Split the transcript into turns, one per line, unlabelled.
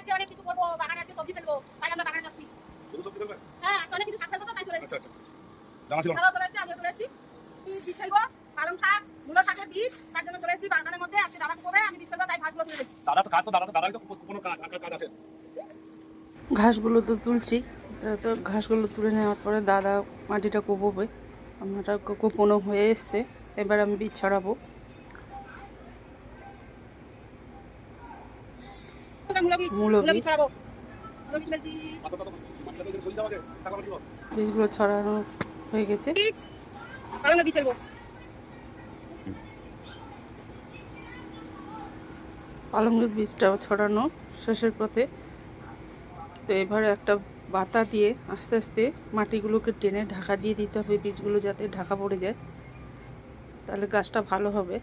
আজকে অনেক কিছু করবো, বাগানে আজকে সবজি ফেলবো, তাই আমরা বাগানে যাচ্ছি।
শুধু সবজি ফেলবে?
হ্যাঁ, আজকে অনেক কিছু শাক ফেলবো তো, তাই চলে এসেছি।
আচ্ছা। জানা ছিল না।
দাদাও চলে এসেছে, আমিও চলে এসেছি। বীজ ফেলবো, পালং শাক, মূলো শাকের বীজ, তার জন্য চলে এসেছি বাগানের মধ্যে। আজকে দাদা করবে, আমি বীজ ফেলবো, তাই ঘাসগুলো তুলে রেখেছি।
দাদা তো কাজ তো দাদারই তো কোনো কাজ আছে।
ঘাসগুলো তো তুলছি, তো ঘাসগুলো তুলে নেওয়ার পরে দাদা মাটিটা কোপোবে। আমারটা কোপানো হয়ে এসছে, এবার আমি বীজ ছড়াবো। মূলো বীজ
ছড়াবো, মূলো বীজ ফেলছি।
বীজগুলো ছড়ানো হয়ে গেছে।
বীজ, পালংয়ের বীজ ফেলবো।
পালংয়ের বীজটাও ছড়ানো শেষের পথে। তো এবারে একটা বাতা দিয়ে আস্তে আস্তে মাটিগুলোকে টেনে ঢাকা দিয়ে দিতে হবে, বীজগুলো যাতে ঢাকা পড়ে যায়, তাহলে গাছটা ভালো হবে।